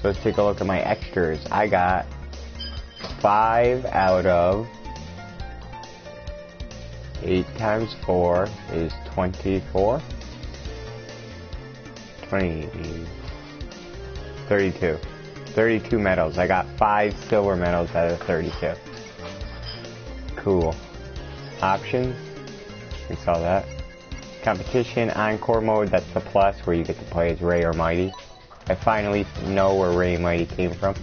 So let's take a look at my extras. I got 5 out of 8 times 4 is 24. 32. 32 medals. I got 5 silver medals out of 32. Cool. Options. We saw that. Competition, Encore mode, that's the plus where you get to play as Ray or Mighty. I finally know where Ray and Mighty came from.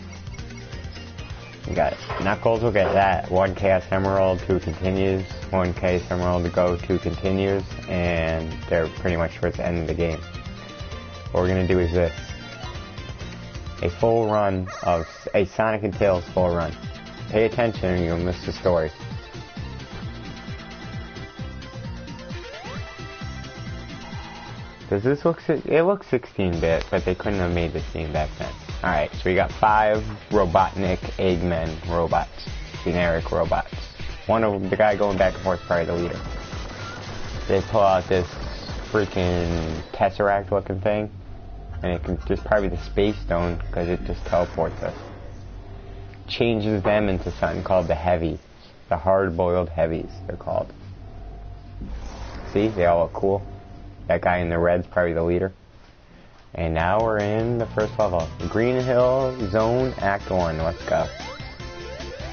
You got it. Knuckles will get that. 1 Chaos Emerald, 2 continues. 1 Chaos Emerald to go, 2 continues. And they're pretty much towards the end of the game. What we're going to do is this. A full run of a Sonic and Tails full run. Pay attention or you'll miss the story. Does this look... It looks 16-bit, but they couldn't have made this game back then. Alright, so we got 5 Robotnik Eggmen robots. Generic robots. One of the guy going back and forth is probably the leader. They pull out this freaking Tesseract looking thing. And it can just probably the Space Stone, because it just teleports us. Changes them into something called the Heavies. The hard-boiled Heavies, they're called. See? They all look cool. That guy in the red's probably the leader. And now we're in the first level. Green Hill Zone Act 1. Let's go.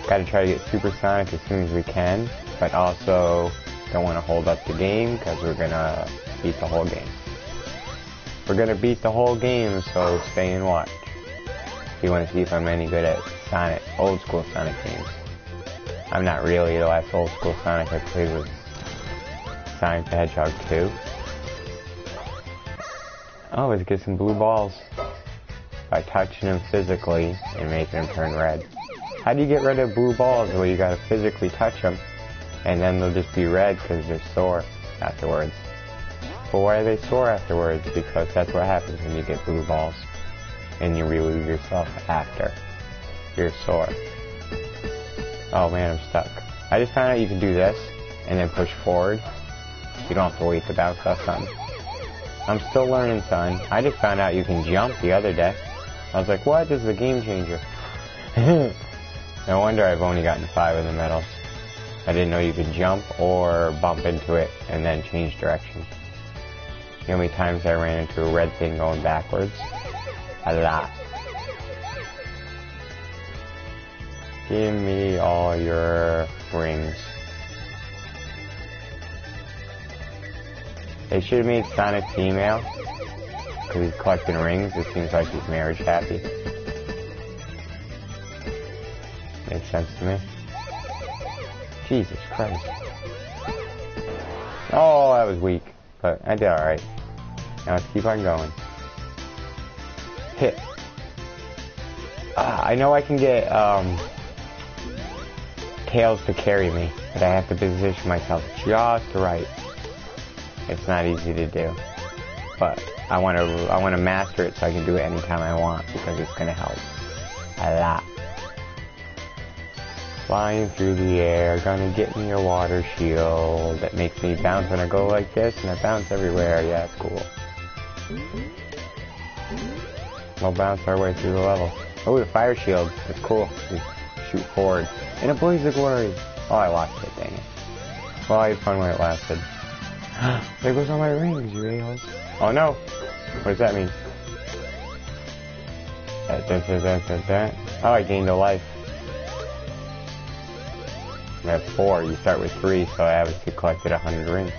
Gotta try to get Supersonic as soon as we can, but also don't want to hold up the game because we're gonna beat the whole game. We're gonna beat the whole game, so stay and watch. If you want to see if I'm any good at Sonic, old school Sonic games. I'm not really. The last old school Sonic I played was Sonic the Hedgehog 2. Oh, let's get some blue balls by touching them physically and making them turn red. How do you get rid of blue balls? Well, you gotta physically touch them, and then they'll just be red because they're sore afterwards. But why are they sore afterwards? Because that's what happens when you get blue balls, and you relieve yourself after you're sore. Oh man, I'm stuck. I just found out you can do this, and then push forward. You don't have to wait to bounce off something. I'm still learning, son. I just found out you can jump the other day. I was like, what? This is a game changer. No wonder I've only gotten 5 of the medals. I didn't know you could jump or bump into it and then change direction. You know how many times I ran into a red thing going backwards? A lot. Give me all your rings. They should have made Sonic female, because he's collecting rings. It seems like he's marriage happy. Makes sense to me. Jesus Christ. Oh, that was weak, but I did alright. Now let's keep on going. Hit. I know I can get Tails to carry me, but I have to position myself just right. It's not easy to do, but I want to master it so I can do it anytime I want because it's gonna help a lot. Flying through the air, gonna get me a water shield that makes me bounce when I go like this, and I bounce everywhere. Yeah, it's cool. We'll bounce our way through the level. Oh, the fire shield. That's cool. We shoot forward in a blaze of glory. Oh, I lost it. Dang it. Well, I had fun when it lasted. There goes all my rings, you a-holes. Oh no! What does that mean? Oh, I gained a life. I have 4. You start with 3, so I obviously collected 100 rings.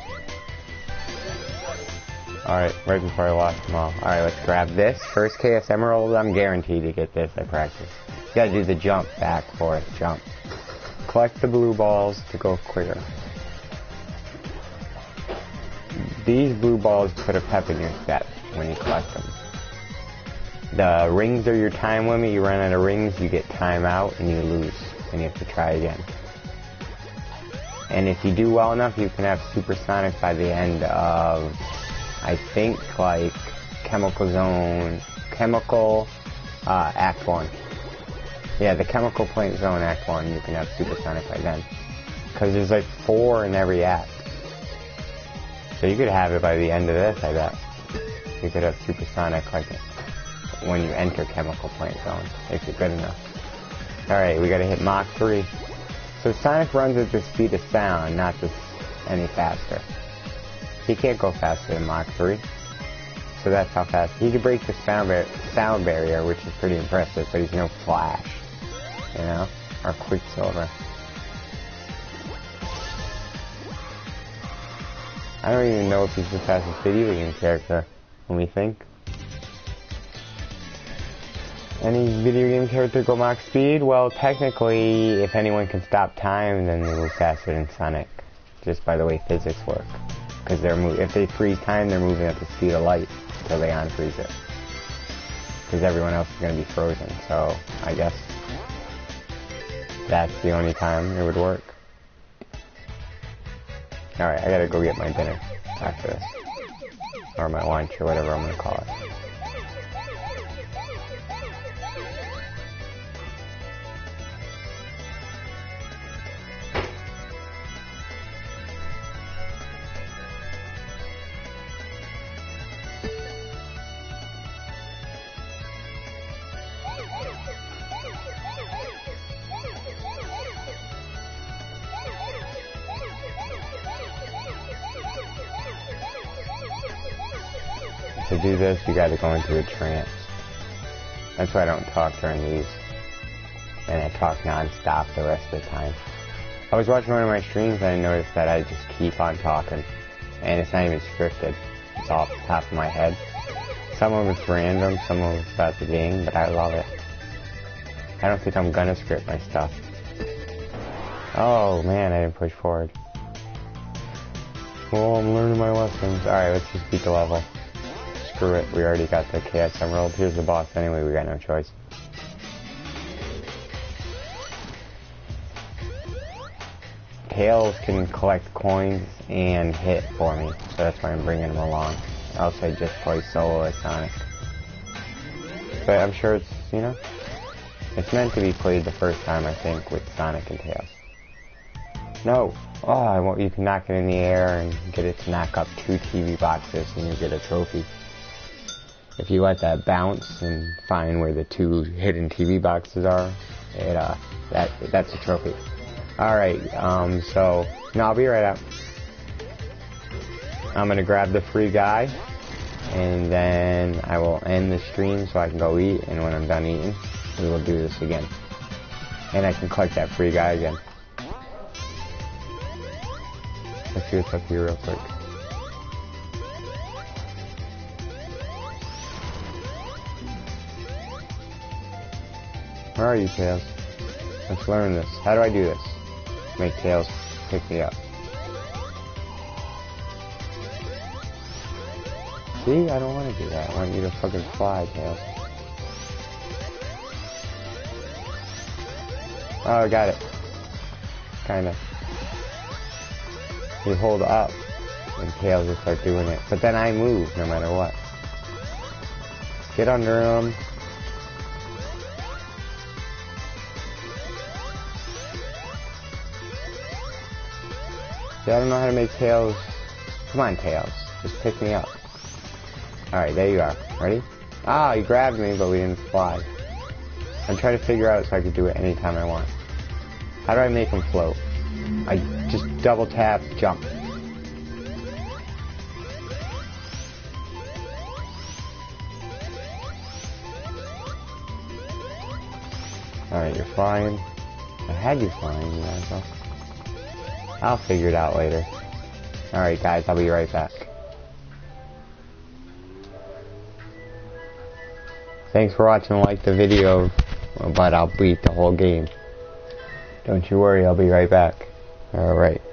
Alright, right before I lost them all. Alright, let's grab this. First Chaos Emerald, I'm guaranteed to get this. I practice. You gotta do the jump back for it. Jump. Collect the blue balls to go quicker. These blue balls put a pep in your step when you collect them. The rings are your time limit. You run out of rings, you get time out, and you lose. And you have to try again. And if you do well enough, you can have Supersonic by the end of, I think, like, Chemical Act 1. Yeah, the Chemical Plant Zone Act 1, you can have Supersonic by then. Because there's like 4 in every act. So you could have it by the end of this, I bet. You could have Supersonic like when you enter Chemical Plant Zone, if you're good enough. Alright, we gotta hit Mach 3. So Sonic runs at the speed of sound, not just any faster. He can't go faster than Mach 3. So that's how fast. He could break the sound barrier, which is pretty impressive, but he's no Flash. You know? Or Quicksilver. I don't even know if he's the fastest video game character. Let me think. Any video game character go Mach speed? Well, technically, if anyone can stop time, then they move faster than Sonic. Just by the way physics work. Because if they freeze time, they're moving at the speed of light until they unfreeze it. Because everyone else is going to be frozen. So, I guess that's the only time it would work. Alright, I gotta go get my dinner after this. Or my lunch, or whatever I'm gonna call it. To do this, you gotta go into a trance. That's why I don't talk during these. And I talk non-stop the rest of the time. I was watching one of my streams and I noticed that I just keep on talking. And it's not even scripted. It's off the top of my head. Some of it's random, some of it's about the game, but I love it. I don't think I'm gonna script my stuff. Oh man, I didn't push forward. Well, I'm learning my lessons. Alright, let's just beat the level. Screw it, we already got the Chaos Emerald. Here's the boss anyway, we got no choice. Tails can collect coins and hit for me, so that's why I'm bringing him along. Else I just play solo as Sonic. But I'm sure it's, you know, it's meant to be played the first time, I think, with Sonic and Tails. No! Oh, you can knock it in the air and get it to knock up 2 TV boxes and you get a trophy. If you let that bounce and find where the 2 hidden TV boxes are, that's a trophy. Alright, so, no, I'll be right out. I'm gonna grab the free guy, and then I will end the stream so I can go eat, and when I'm done eating, we will do this again. And I can collect that free guy again. Let's see what's up here real quick. Where are you, Tails? Let's learn this. How do I do this? Make Tails pick me up. See? I don't want to do that. I want you to fucking fly, Tails. Oh, I got it. Kinda. You hold up, and Tails will start doing it. But then I move, no matter what. Get under him. See, I don't know how to make Tails. Come on, Tails. Just pick me up. Alright, there you are. Ready? Ah, you grabbed me, but we didn't fly. I'm trying to figure out so I can do it anytime I want. How do I make him float? I just double tap, jump. Alright, you're flying. I had you flying, you asshole. I'll figure it out later. Alright guys, I'll be right back. Thanks for watching, like the video, but I'll beat the whole game. Don't you worry, I'll be right back. Alright.